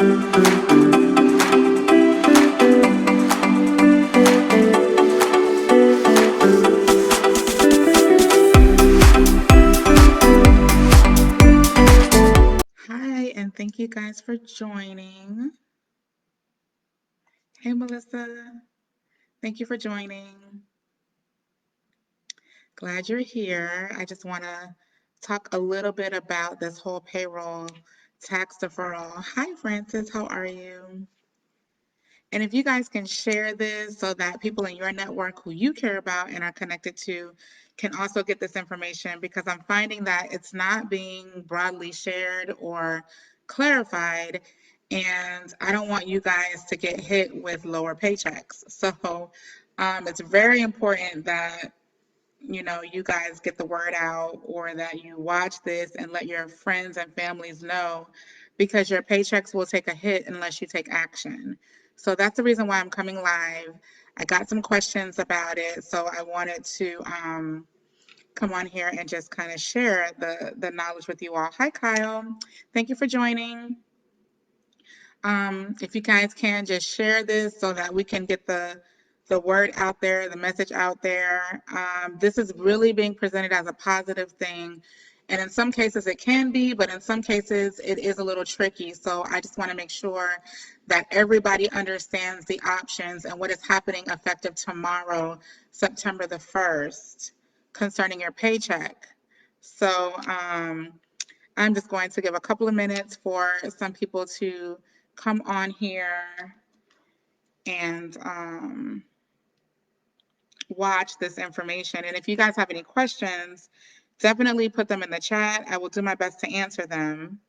Hi, and thank you guys for joining. Hey, Melissa. Thank you for joining. Glad you're here. I just want to talk a little bit about this whole payroll tax deferral. Hi, Francis. How are you? And if you guys can share this so that people in your network who you care about and are connected to can also get this information, because I'm finding that it's not being broadly shared or clarified, and I don't want you guys to get hit with lower paychecks. So it's very important that you guys get the word out, or that you watch this and let your friends and families know, because your paychecks will take a hit unless you take action. So that's the reason why I'm coming live. I got some questions about it, so I wanted to come on here and just kind of share the knowledge with you all. Hi, Kyle. Thank you for joining. If you guys can just share this so that we can get the word out there, the message out there. This is really being presented as a positive thing. And in some cases it can be, but in some cases it is a little tricky. So I just want to make sure that everybody understands the options and what is happening effective tomorrow, September the 1st, concerning your paycheck. So I'm just going to give a couple of minutes for some people to come on here and watch this information. And if you guys have any questions, definitely put them in the chat. I will do my best to answer them.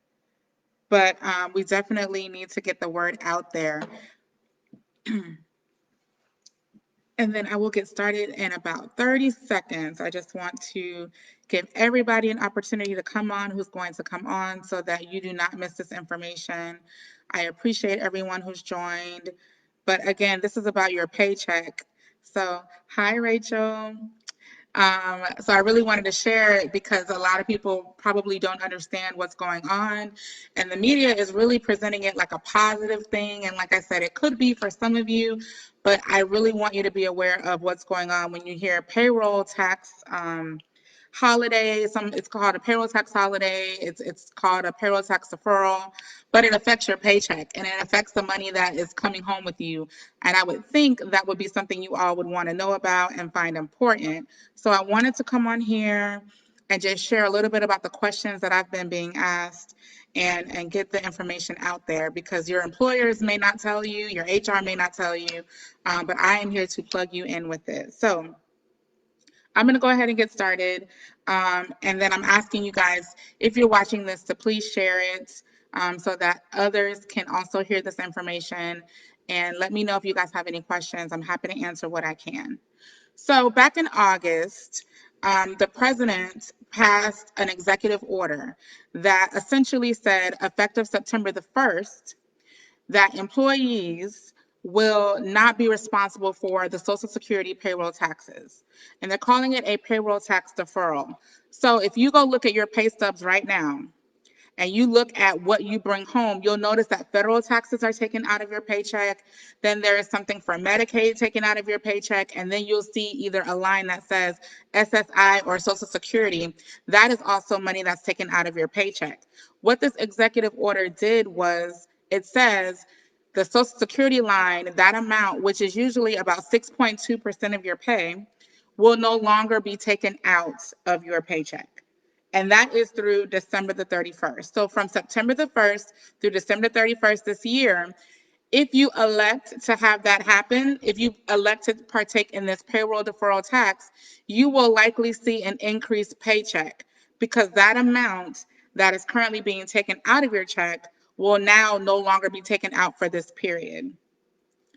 But we definitely need to get the word out there. And then I will get started in about 30 seconds. I just want to give everybody an opportunity to come on who's going to come on, so that you do not miss this information. I appreciate everyone who's joined. But again, this is about your paycheck. So, hi, Rachel. So I really wanted to share it because a lot of people probably don't understand what's going on, and the media is really presenting it like a positive thing. And like I said, it could be for some of you, but I really want you to be aware of what's going on when you hear payroll tax holiday. It's called a payroll tax holiday. It's called a payroll tax deferral, but it affects your paycheck and it affects the money that is coming home with you. And I would think that would be something you all would want to know about and find important. So I wanted to come on here and just share a little bit about the questions that I've been being asked, and get the information out there, because your employers may not tell you, your HR may not tell you, but I am here to plug you in with it. So I'm going to go ahead and get started. And then I'm asking you guys, if you're watching this, to please share it, so that others can also hear this information. And let me know if you guys have any questions. I'm happy to answer what I can. So back in August, the president passed an executive order that essentially said, effective September the 1st, that employees will not be responsible for the Social Security payroll taxes. And they're calling it a payroll tax deferral. So if you go look at your pay stubs right now, and you look at what you bring home, you'll notice that federal taxes are taken out of your paycheck. Then there is something for Medicaid taken out of your paycheck. And then you'll see either a line that says SSI or Social Security. That is also money that's taken out of your paycheck. What this executive order did was, it says the Social Security line, that amount, which is usually about 6.2% of your pay, will no longer be taken out of your paycheck. And that is through December the 31st. So from September the 1st through December 31st this year, if you elect to have that happen, if you elect to partake in this payroll deferral tax, you will likely see an increased paycheck, because that amount that is currently being taken out of your check will now no longer be taken out for this period.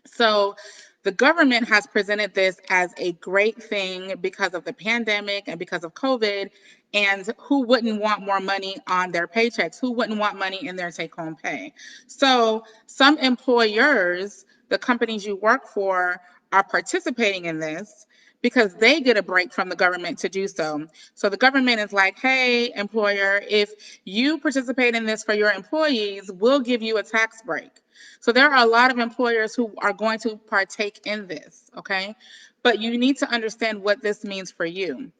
So the government has presented this as a great thing because of the pandemic and because of COVID. And who wouldn't want more money on their paychecks? Who wouldn't want money in their take-home pay? So some employers, the companies you work for, are participating in this because they get a break from the government to do so. So the government is like, hey, employer, if you participate in this for your employees, we'll give you a tax break. So there are a lot of employers who are going to partake in this, okay? But you need to understand what this means for you.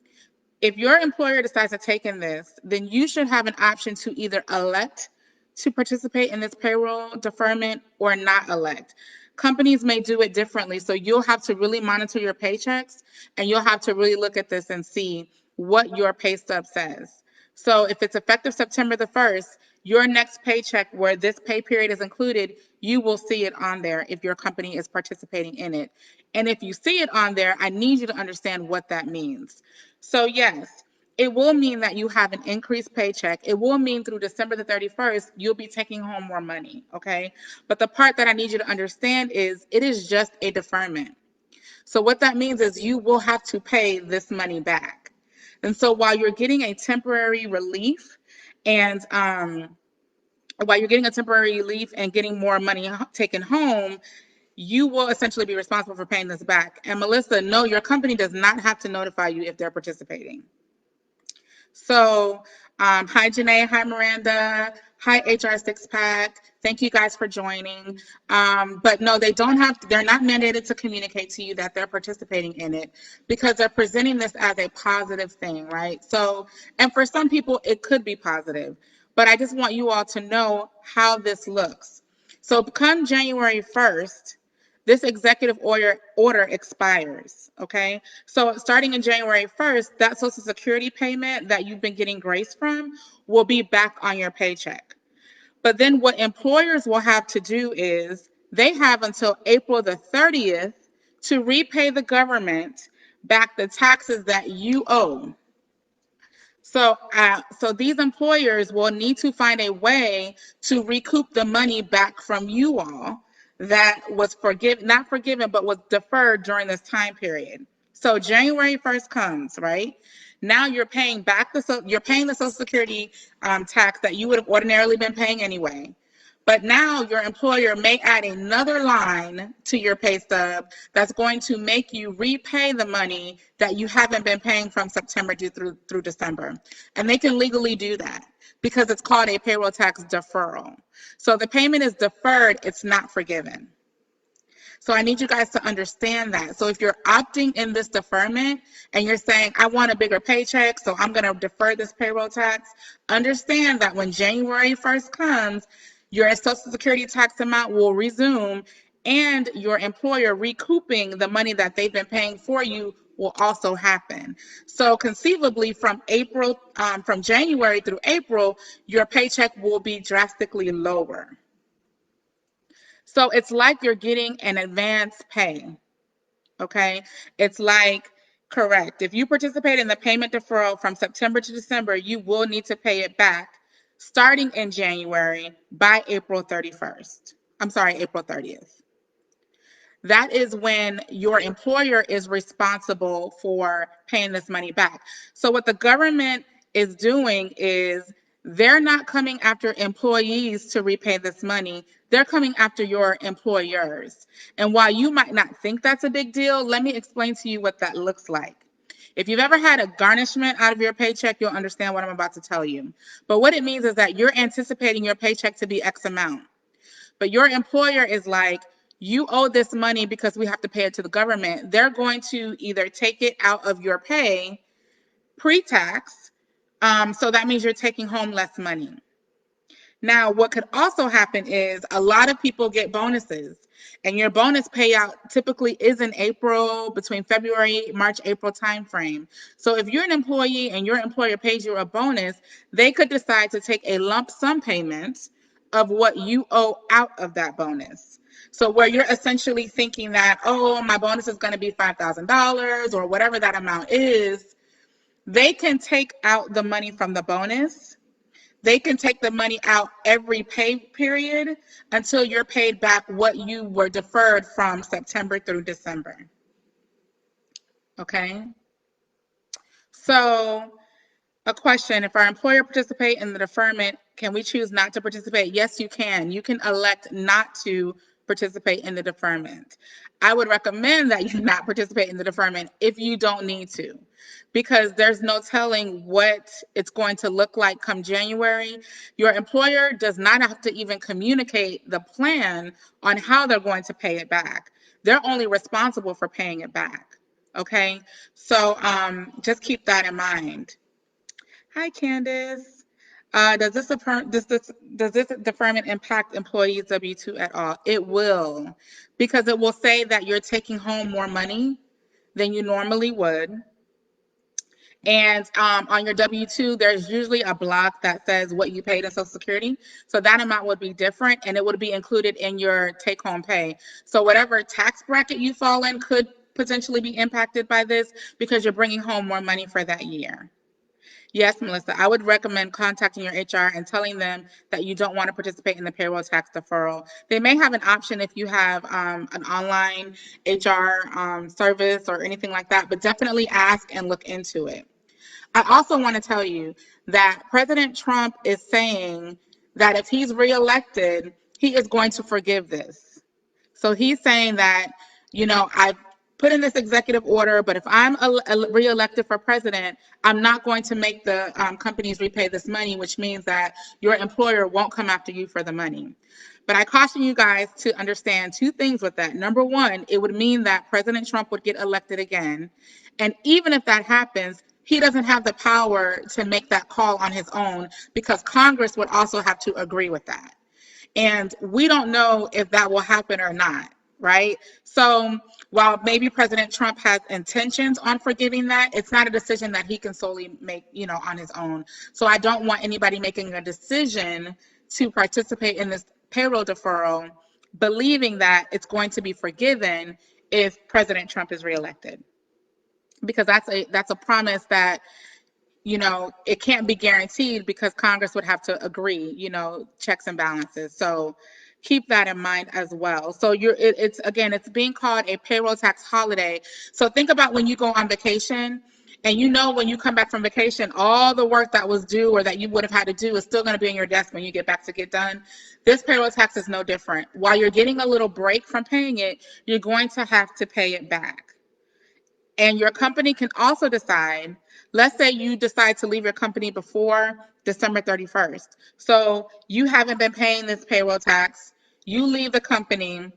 If your employer decides to take in this, then you should have an option to either elect to participate in this payroll deferment or not elect. Companies may do it differently, so you'll have to really monitor your paychecks and you'll have to really look at this and see what your pay stub says. So if it's effective September the 1st, your next paycheck where this pay period is included, you will see it on there if your company is participating in it. And if you see it on there, I need you to understand what that means. So yes, it will mean that you have an increased paycheck. It will mean through December the 31st, you'll be taking home more money, okay? But the part that I need you to understand is it is just a deferment. So what that means is you will have to pay this money back. And so while you're getting a temporary relief and getting more money taken home, you will essentially be responsible for paying this back. And Melissa, no, your company does not have to notify you if they're participating. So, hi Janae, hi Miranda, hi HR Six Pack. Thank you guys for joining. But no, they're not mandated to communicate to you that they're participating in it because they're presenting this as a positive thing, right? So, and for some people, it could be positive, but I just want you all to know how this looks. So, come January 1st, this executive order expires, okay? So starting in January 1st, that Social Security payment that you've been getting grace from will be back on your paycheck. But then what employers will have to do is they have until April the 30th to repay the government back the taxes that you owe. So these employers will need to find a way to recoup the money back from you all that was not forgiven, but was deferred during this time period. So January 1st comes, right? Now you're paying the Social Security tax that you would have ordinarily been paying anyway. But now your employer may add another line to your pay stub that's going to make you repay the money that you haven't been paying from September through December. And they can legally do that because it's called a payroll tax deferral. So the payment is deferred, it's not forgiven. So I need you guys to understand that. So if you're opting in this deferment and you're saying, I want a bigger paycheck, so I'm going to defer this payroll tax, understand that when January 1st comes, your Social Security tax amount will resume and your employer recouping the money that they've been paying for you will also happen. So conceivably from January through April, your paycheck will be drastically lower. So it's like you're getting an advance pay, okay? It's like, correct. If you participate in the payment deferral from September to December, you will need to pay it back starting in January by April 31st. I'm sorry, April 30th. That is when your employer is responsible for paying this money back. So what the government is doing is they're not coming after employees to repay this money. They're coming after your employers. And while you might not think that's a big deal, let me explain to you what that looks like. If you've ever had a garnishment out of your paycheck, you'll understand what I'm about to tell you. But what it means is that you're anticipating your paycheck to be X amount. But your employer is like, you owe this money because we have to pay it to the government. They're going to either take it out of your pay pre-tax, so that means you're taking home less money. Now, what could also happen is a lot of people get bonuses, and your bonus payout typically is in April, between February, March, April timeframe. So if you're an employee and your employer pays you a bonus, they could decide to take a lump sum payment of what you owe out of that bonus. So where you're essentially thinking that, oh, my bonus is going to be $5,000 or whatever that amount is, they can take out the money from the bonus. They can take the money out every pay period until you're paid back what you were deferred from September through December. Okay? So, a question, if our employer participate in the deferment, can we choose not to participate? Yes, you can. You can elect not to participate in the deferment. I would recommend that you not participate in the deferment if you don't need to, because there's no telling what it's going to look like come January. Your employer does not have to even communicate the plan on how they're going to pay it back. They're only responsible for paying it back. Okay, so just keep that in mind. Hi, Candace. Does this deferment impact employees W-2 at all? It will, because it will say that you're taking home more money than you normally would. And on your W-2, there's usually a block that says what you paid in Social Security. So that amount would be different, and it would be included in your take-home pay. So whatever tax bracket you fall in could potentially be impacted by this because you're bringing home more money for that year. Yes, Melissa, I would recommend contacting your HR and telling them that you don't want to participate in the payroll tax deferral. They may have an option if you have an online HR service or anything like that, but definitely ask and look into it. I also want to tell you that President Trump is saying that if he's reelected, he is going to forgive this. So he's saying that, I've put in this executive order, but if I'm reelected for president, I'm not going to make the companies repay this money, which means that your employer won't come after you for the money. But I caution you guys to understand two things with that. Number one, it would mean that President Trump would get elected again. And even if that happens, he doesn't have the power to make that call on his own because Congress would also have to agree with that. And we don't know if that will happen or not, right? So while maybe President Trump has intentions on forgiving that, it's not a decision that he can solely make, on his own. So I don't want anybody making a decision to participate in this payroll deferral believing that it's going to be forgiven if President Trump is reelected, because that's a promise that it can't be guaranteed because Congress would have to agree, checks and balances. So keep that in mind as well. So it's being called a payroll tax holiday. So think about when you go on vacation and when you come back from vacation, all the work that was due or that you would have had to do is still going to be in your desk when you get back to get done. This payroll tax is no different. While you're getting a little break from paying it, you're going to have to pay it back. And your company can also decide, let's say you decide to leave your company before December 31st. So you haven't been paying this payroll tax. You leave the company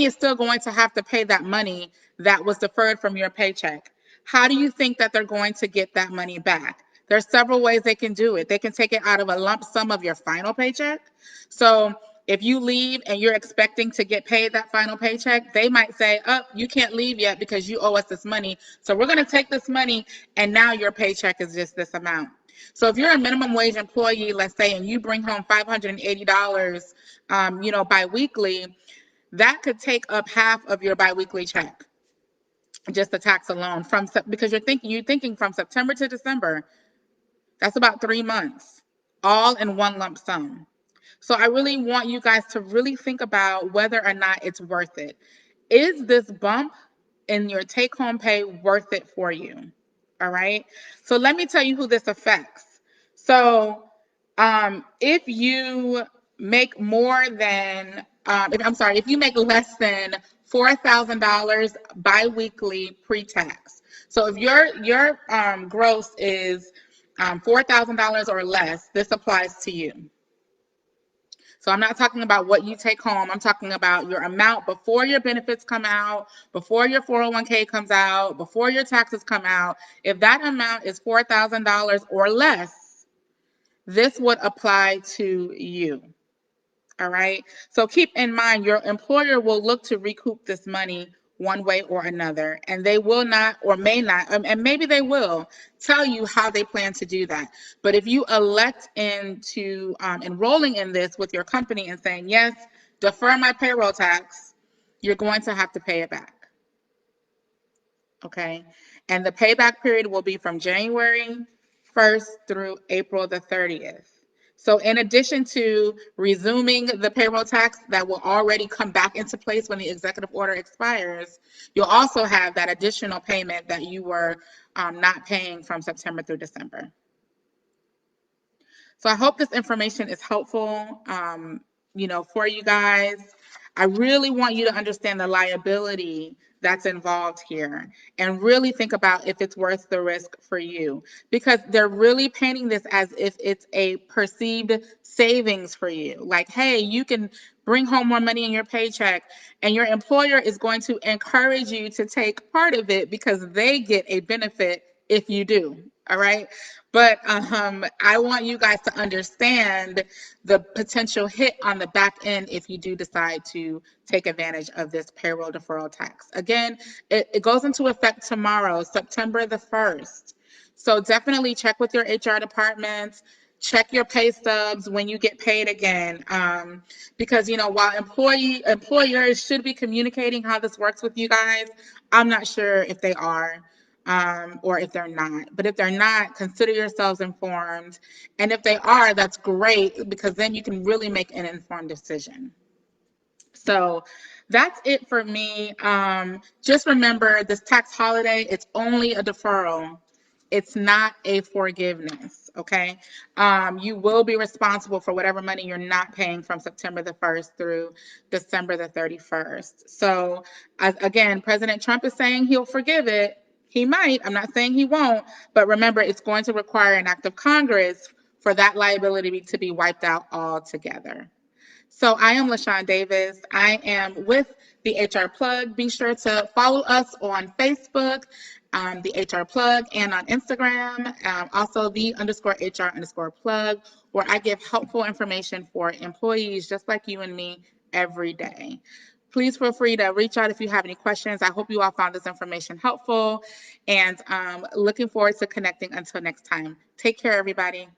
is still going to have to pay that money that was deferred from your paycheck. How do you think that they're going to get that money back? There's several ways they can do it. They can take it out of a lump sum of your final paycheck. So if you leave and you're expecting to get paid that final paycheck, they might say, oh, you can't leave yet because you owe us this money. So we're going to take this money and now your paycheck is just this amount. So if you're a minimum wage employee, let's say, and you bring home $580, biweekly, that could take up half of your biweekly check, just the tax alone, because you're thinking from September to December. That's about 3 months, all in one lump sum. So I really want you guys to really think about whether or not it's worth it. Is this bump in your take-home pay worth it for you? All right. So let me tell you who this affects. So if you make if you make less than $4,000 biweekly pre-tax. So if your gross is $4,000 or less, this applies to you. So I'm not talking about what you take home. I'm talking about your amount before your benefits come out, before your 401k comes out, before your taxes come out. If that amount is $4,000 or less, this would apply to you. All right. So keep in mind, your employer will look to recoup this money one way or another, and they will not or may not, and maybe they will tell you how they plan to do that. But if you elect into enrolling in this with your company and saying, yes, defer my payroll tax, you're going to have to pay it back. Okay. And the payback period will be from January 1st through April the 30th. So in addition to resuming the payroll tax that will already come back into place when the executive order expires, you'll also have that additional payment that you were not paying from September through December. So I hope this information is helpful, for you guys. I really want you to understand the liability that's involved here and really think about if it's worth the risk for you, because they're really painting this as if it's a perceived savings for you. Like, hey, you can bring home more money in your paycheck, and your employer is going to encourage you to take part of it because they get a benefit if you do. All right. But I want you guys to understand the potential hit on the back end if you do decide to take advantage of this payroll deferral tax. Again, it goes into effect tomorrow, September the 1st. So definitely check with your HR departments, check your pay stubs when you get paid again. Because, while employers should be communicating how this works with you guys, I'm not sure if they are. Or if they're not. But if they're not, consider yourselves informed. And if they are, that's great, because then you can really make an informed decision. So that's it for me. Just remember, this tax holiday, it's only a deferral. It's not a forgiveness, okay? You will be responsible for whatever money you're not paying from September the 1st through December the 31st. So, again, President Trump is saying he'll forgive it. He might. I'm not saying he won't. But remember, it's going to require an act of Congress for that liability to be wiped out altogether. So I am LaShawn Davis. I am with the HR Plug. Be sure to follow us on Facebook, the HR Plug, and on Instagram, also the_HR_plug, where I give helpful information for employees just like you and me every day. Please feel free to reach out if you have any questions. I hope you all found this information helpful, and looking forward to connecting until next time. Take care, everybody.